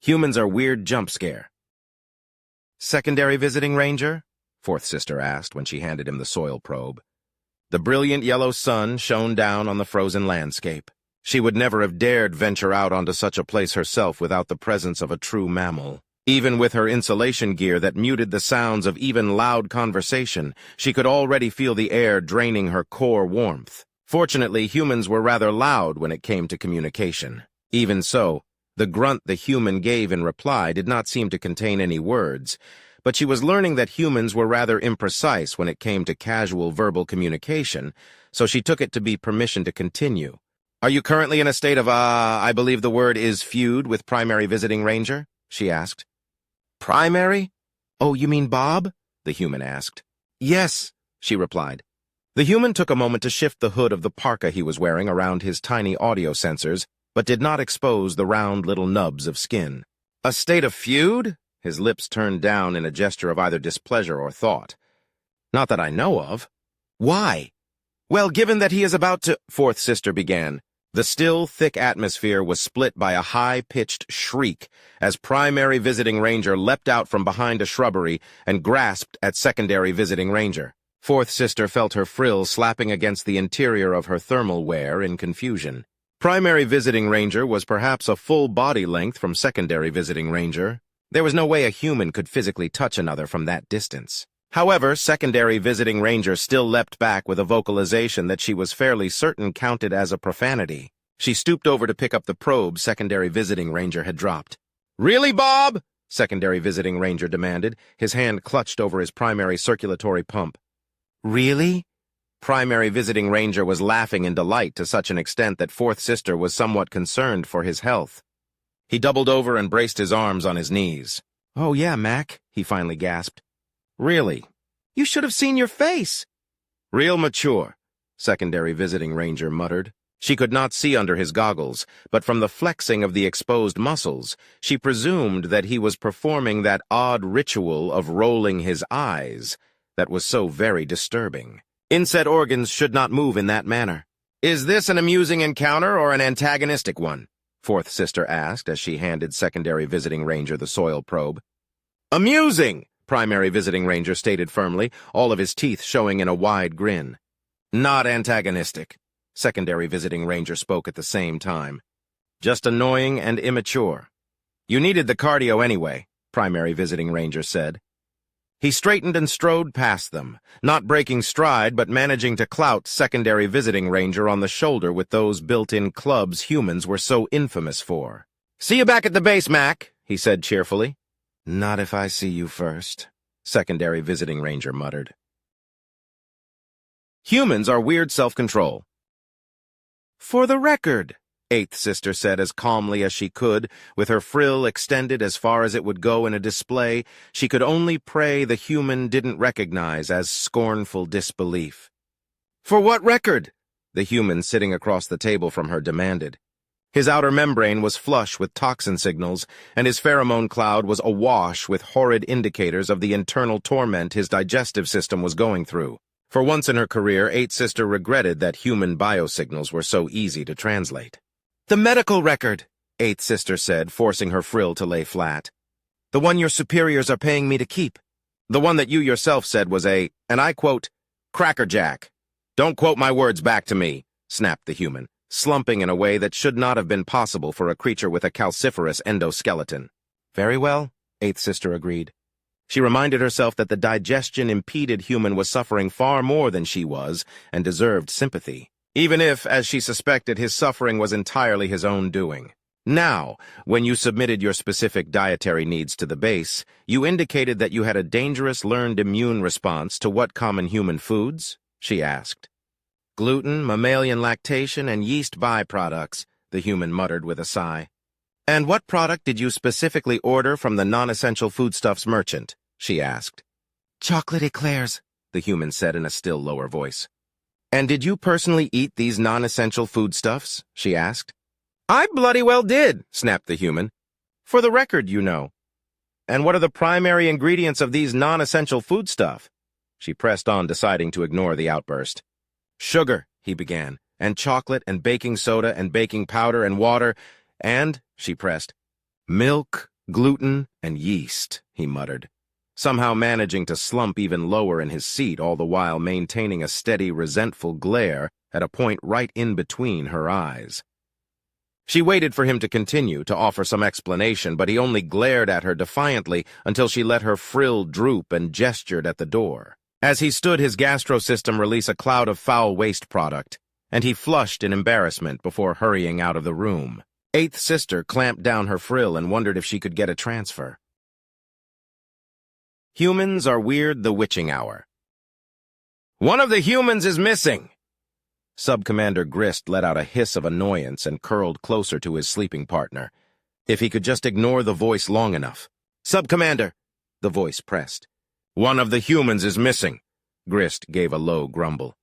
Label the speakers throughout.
Speaker 1: Humans are weird jump scare. Secondary visiting ranger? Fourth sister asked when she handed him the soil probe. The brilliant yellow sun shone down on the frozen landscape. She would never have dared venture out onto such a place herself without the presence of a true mammal. Even with her insulation gear that muted the sounds of even loud conversation, she could already feel the air draining her core warmth. Fortunately, humans were rather loud when it came to communication. Even so, the grunt the human gave in reply did not seem to contain any words, but she was learning that humans were rather imprecise when it came to casual verbal communication, so she took it to be permission to continue. "Are you currently in a state of, I believe the word is feud with primary visiting ranger?" she asked. "Primary? Oh, you mean Bob?" the human asked. "Yes," she replied. The human took a moment to shift the hood of the parka he was wearing around his tiny audio sensors, but did not expose the round little nubs of skin. "A state of feud?" His lips turned down in a gesture of either displeasure or thought. "Not that I know of." "Why?" "Well, given that he is about to—" Fourth sister began. The still, thick atmosphere was split by a high-pitched shriek as primary visiting ranger leapt out from behind a shrubbery and grasped at secondary visiting ranger. Fourth sister felt her frill slapping against the interior of her thermal wear in confusion. Primary visiting ranger was perhaps a full body length from secondary visiting ranger. There was no way a human could physically touch another from that distance. However, secondary visiting ranger still leapt back with a vocalization that she was fairly certain counted as a profanity. She stooped over to pick up the probe secondary visiting ranger had dropped. "Really, Bob?" secondary visiting ranger demanded, his hand clutched over his primary circulatory pump. "Really?" Primary visiting ranger was laughing in delight to such an extent that fourth sister was somewhat concerned for his health. He doubled over and braced his arms on his knees. "Oh yeah, Mac," he finally gasped. "Really? You should have seen your face." "Real mature," secondary visiting ranger muttered. She could not see under his goggles, but from the flexing of the exposed muscles, she presumed that he was performing that odd ritual of rolling his eyes that was so very disturbing. Inset organs should not move in that manner. "Is this an amusing encounter or an antagonistic one?" fourth sister asked as she handed secondary visiting ranger the soil probe. "Amusing!" primary visiting ranger stated firmly, all of his teeth showing in a wide grin. "Not antagonistic," secondary visiting ranger spoke at the same time. "Just annoying and immature." "You needed the cardio anyway," primary visiting ranger said. He straightened and strode past them, not breaking stride but managing to clout secondary visiting ranger on the shoulder with those built-in clubs humans were so infamous for. "See you back at the base, Mac," he said cheerfully. "Not if I see you first," secondary visiting ranger muttered. Humans are weird self-control. "For the record," eighth sister said as calmly as she could, with her frill extended as far as it would go in a display she could only pray the human didn't recognize as scornful disbelief. "For what record?" the human sitting across the table from her demanded. His outer membrane was flush with toxin signals, and his pheromone cloud was awash with horrid indicators of the internal torment his digestive system was going through. For once in her career, eighth sister regretted that human biosignals were so easy to translate. "The medical record," eighth sister said, forcing her frill to lay flat. "The one your superiors are paying me to keep. The one that you yourself said was a, and I quote, crackerjack." "Don't quote my words back to me," snapped the human, slumping in a way that should not have been possible for a creature with a calciferous endoskeleton. "Very well," eighth sister agreed. She reminded herself that the digestion-impeded human was suffering far more than she was and deserved sympathy, even if, as she suspected, his suffering was entirely his own doing. "Now, when you submitted your specific dietary needs to the base, you indicated that you had a dangerous learned immune response to what common human foods?" she asked. "Gluten, mammalian lactation, and yeast byproducts," the human muttered with a sigh. "And what product did you specifically order from the non-essential foodstuffs merchant?" she asked. "Chocolate eclairs," the human said in a still lower voice. "And did you personally eat these non-essential foodstuffs?" she asked. "I bloody well did," snapped the human. "For the record, you know." "And what are the primary ingredients of these non-essential foodstuff?" She pressed on, deciding to ignore the outburst. "Sugar," he began, "and chocolate and baking soda and baking powder and water, and," she pressed, "milk, Gluten and yeast, he muttered, somehow managing to slump even lower in his seat, all the while maintaining a steady, resentful glare at a point right in between her eyes. She waited for him to continue, to offer some explanation, but he only glared at her defiantly until she let her frill droop and gestured at the door. As he stood, his gastrosystem released a cloud of foul waste product, and he flushed in embarrassment before hurrying out of the room. Eighth Sister clamped down her frill and wondered if she could get a transfer. Humans are weird. The witching hour. One of the humans is missing! Sub-Commander Grist let out a hiss of annoyance and curled closer to his sleeping partner. If he could just ignore the voice long enough. Sub-Commander! The voice pressed. One of the humans is missing. Grist gave a low grumble.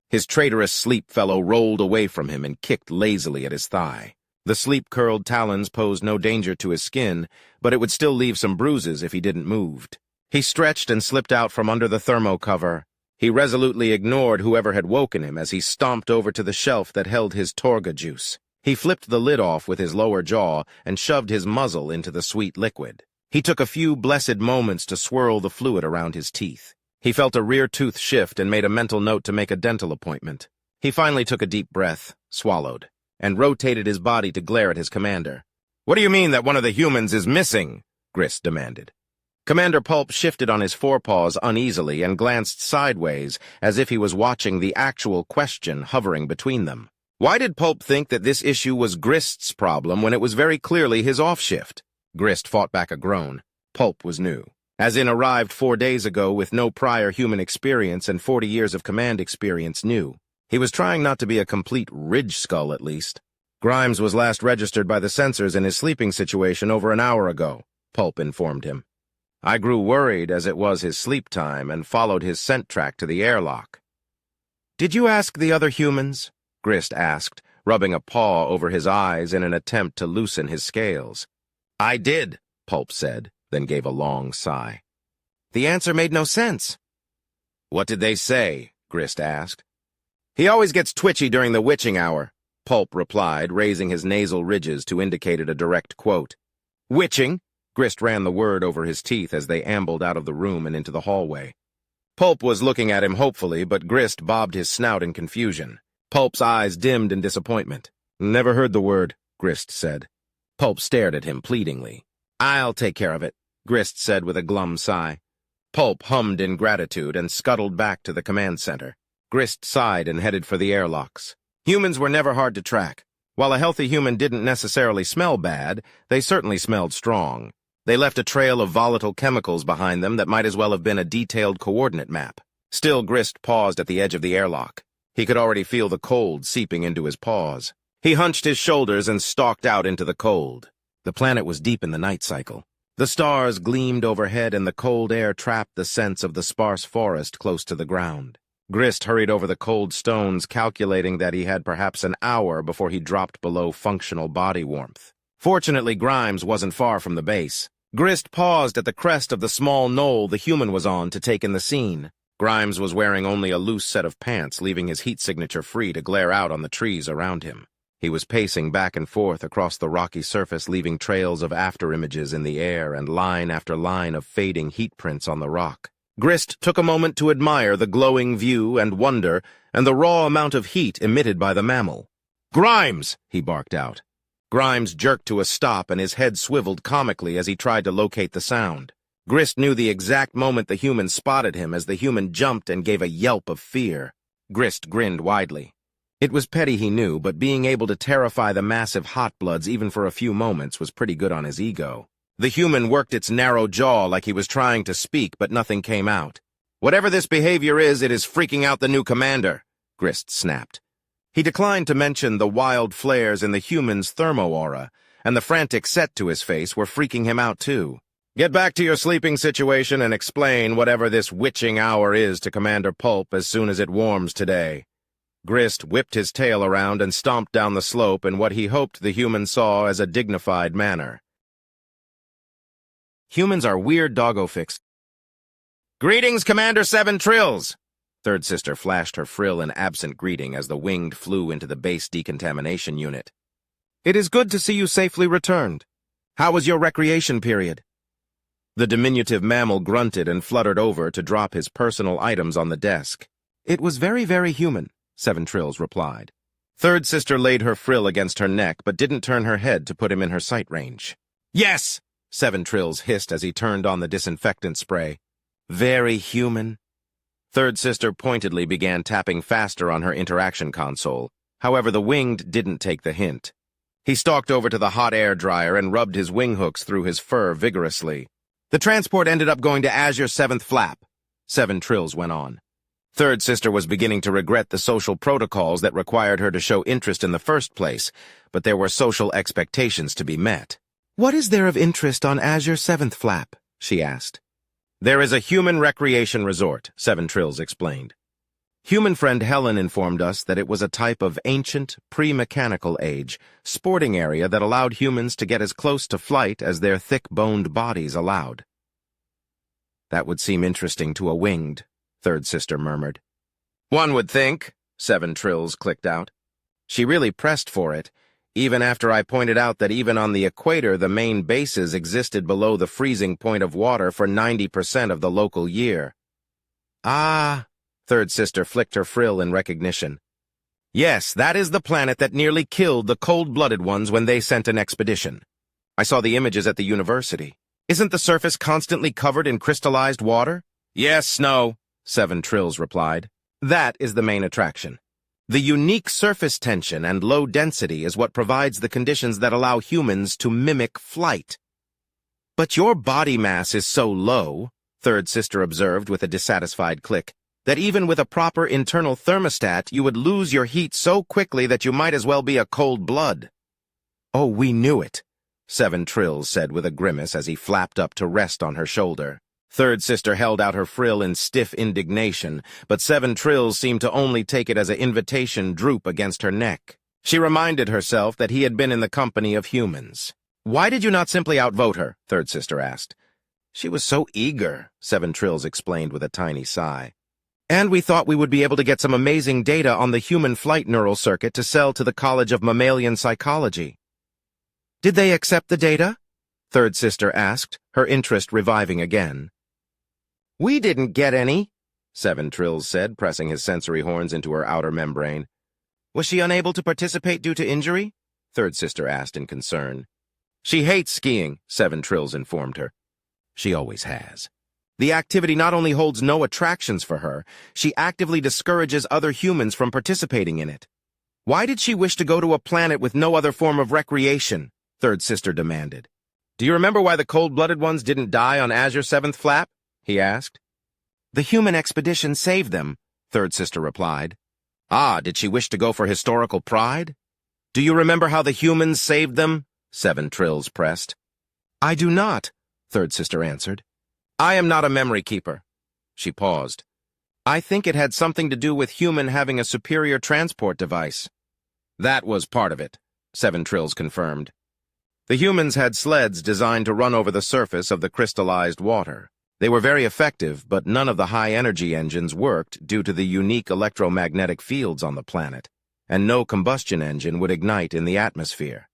Speaker 1: His traitorous sleep fellow rolled away from him and kicked lazily at his thigh. The sleep-curled talons posed no danger to his skin, but it would still leave some bruises if he didn't move. He stretched and slipped out from under the thermo cover. He resolutely ignored whoever had woken him as he stomped over to the shelf that held his Torga juice. He flipped the lid off with his lower jaw and shoved his muzzle into the sweet liquid. He took a few blessed moments to swirl the fluid around his teeth. He felt a rear tooth shift and made a mental note to make a dental appointment. He finally took a deep breath, swallowed, and rotated his body to glare at his commander. What do you mean that one of the humans is missing? Grist demanded. Commander Pulp shifted on his forepaws uneasily and glanced sideways as if he was watching the actual question hovering between them. Why did Pulp think that this issue was Grist's problem when it was very clearly his off-shift? Grist fought back a groan. Pulp was new. As in arrived 4 days ago with no prior human experience and 40 years of command experience new. He was trying not to be a complete ridge skull, at least. Grimes was last registered by the sensors in his sleeping situation over an hour ago, Pulp informed him. I grew worried as it was his sleep time and followed his scent track to the airlock. Did you ask the other humans? Grist asked, rubbing a paw over his eyes in an attempt to loosen his scales. I did, Pulp said, then gave a long sigh. The answer made no sense. What did they say? Grist asked. He always gets twitchy during the witching hour, Pulp replied, raising his nasal ridges to indicate a direct quote. Witching? Grist ran the word over his teeth as they ambled out of the room and into the hallway. Pulp was looking at him hopefully, but Grist bobbed his snout in confusion. Pulp's eyes dimmed in disappointment. Never heard the word, Grist said. Pulp stared at him pleadingly. I'll take care of it, Grist said with a glum sigh. Pulp hummed in gratitude and scuttled back to the command center. Grist sighed and headed for the airlocks. Humans were never hard to track. While a healthy human didn't necessarily smell bad, they certainly smelled strong. They left a trail of volatile chemicals behind them that might as well have been a detailed coordinate map. Still, Grist paused at the edge of the airlock. He could already feel the cold seeping into his paws. He hunched his shoulders and stalked out into the cold. The planet was deep in the night cycle. The stars gleamed overhead and the cold air trapped the sense of the sparse forest close to the ground. Grist hurried over the cold stones, calculating that he had perhaps an hour before he dropped below functional body warmth. Fortunately, Grimes wasn't far from the base. Grist paused at the crest of the small knoll the human was on to take in the scene. Grimes was wearing only a loose set of pants, leaving his heat signature free to glare out on the trees around him. He was pacing back and forth across the rocky surface, leaving trails of afterimages in the air and line after line of fading heat prints on the rock. Grist took a moment to admire the glowing view and wonder and the raw amount of heat emitted by the mammal. Grimes! He barked out. Grimes jerked to a stop and his head swiveled comically as he tried to locate the sound. Grist knew the exact moment the human spotted him as the human jumped and gave a yelp of fear. Grist grinned widely. It was petty, he knew, but being able to terrify the massive hotbloods even for a few moments was pretty good on his ego. The human worked its narrow jaw like he was trying to speak, but nothing came out. Whatever this behavior is, it is freaking out the new commander, Grist snapped. He declined to mention the wild flares in the human's thermo-aura, and the frantic set to his face were freaking him out too. Get back to your sleeping situation and explain whatever this witching hour is to Commander Pulp as soon as it warms today. Grist whipped his tail around and stomped down the slope in what he hoped the human saw as a dignified manner. Humans are weird doggo fix. Greetings, Commander Seven Trills! Third Sister flashed her frill in absent greeting as the winged flew into the base decontamination unit. It is good to see you safely returned. How was your recreation period? The diminutive mammal grunted and fluttered over to drop his personal items on the desk. It was very, very human, Seven Trills replied. Third Sister laid her frill against her neck but didn't turn her head to put him in her sight range. Yes, Seven Trills hissed as he turned on the disinfectant spray. Very human. Third Sister pointedly began tapping faster on her interaction console. However, the winged didn't take the hint. He stalked over to the hot air dryer and rubbed his wing hooks through his fur vigorously. The transport ended up going to Azure 7th Flap, Seven Trills went on. Third Sister was beginning to regret the social protocols that required her to show interest in the first place, but there were social expectations to be met. What is there of interest on Azure 7th Flap? She asked. There is a human recreation resort, Seven Trills explained. Human friend Helen informed us that it was a type of ancient, pre-mechanical age sporting area that allowed humans to get as close to flight as their thick-boned bodies allowed. That would seem interesting to a winged, Third Sister murmured. One would think, Seven Trills clicked out. She really pressed for it, even after I pointed out that even on the equator the main bases existed below the freezing point of water for 90% of the local year. Ah, Third Sister flicked her frill in recognition. Yes, that is the planet that nearly killed the cold-blooded ones when they sent an expedition. I saw the images at the university. Isn't the surface constantly covered in crystallized water? Yes, snow, Seven Trills replied. That is the main attraction. The unique surface tension and low density is what provides the conditions that allow humans to mimic flight. But your body mass is so low, Third Sister observed with a dissatisfied click, that even with a proper internal thermostat, you would lose your heat so quickly that you might as well be a cold blood. Oh, we knew it, Seven Trills said with a grimace as he flapped up to rest on her shoulder. Third Sister held out her frill in stiff indignation, but Seven Trills seemed to only take it as an invitation droop against her neck. She reminded herself that he had been in the company of humans. Why did you not simply outvote her? Third Sister asked. She was so eager, Seven Trills explained with a tiny sigh. And we thought we would be able to get some amazing data on the human flight neural circuit to sell to the College of Mammalian Psychology. Did they accept the data? Third Sister asked, her interest reviving again. We didn't get any, Seven Trills said, pressing his sensory horns into her outer membrane. Was she unable to participate due to injury? Third Sister asked in concern. She hates skiing, Seven Trills informed her. She always has. The activity not only holds no attractions for her, she actively discourages other humans from participating in it. Why did she wish to go to a planet with no other form of recreation? Third Sister demanded. Do you remember why the cold-blooded ones didn't die on Azure 7th Flap? He asked. The human expedition saved them, Third Sister replied. Ah, did she wish to go for historical pride? Do you remember how the humans saved them? Seven Trills pressed. I do not, Third Sister answered. I am not a memory keeper. She paused. I think it had something to do with human having a superior transport device. That was part of it, Seven Trills confirmed. The humans had sleds designed to run over the surface of the crystallized water. They were very effective, but none of the high-energy engines worked due to the unique electromagnetic fields on the planet, and no combustion engine would ignite in the atmosphere.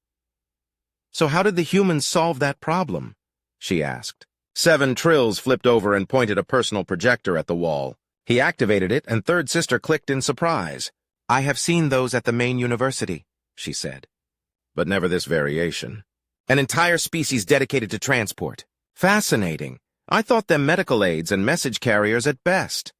Speaker 1: So how did the humans solve that problem? She asked. Seven Trills flipped over and pointed a personal projector at the wall. He activated it, and Third Sister clicked in surprise. I have seen those at the main university, she said. But never this variation. An entire species dedicated to transport. Fascinating. I thought them medical aids and message carriers at best.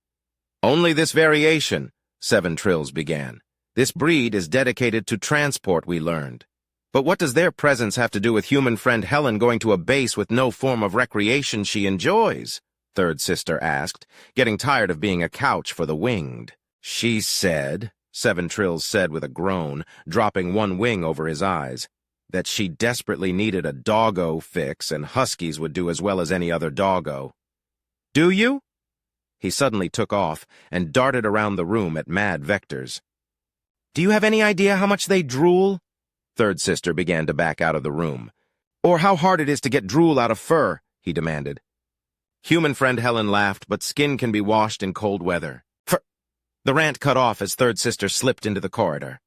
Speaker 1: Only this variation, Seven Trills began. This breed is dedicated to transport, we learned. But what does their presence have to do with human friend Helen going to a base with no form of recreation she enjoys? Third Sister asked, getting tired of being a couch for the winged. She said, Seven Trills said with a groan, dropping one wing over his eyes, that she desperately needed a doggo fix and huskies would do as well as any other doggo. Do you? He suddenly took off and darted around the room at mad vectors. Do you have any idea how much they drool? Third Sister began to back out of the room. Or how hard it is to get drool out of fur, he demanded. Human friend Helen laughed, but skin can be washed in cold weather. The rant cut off as Third Sister slipped into the corridor.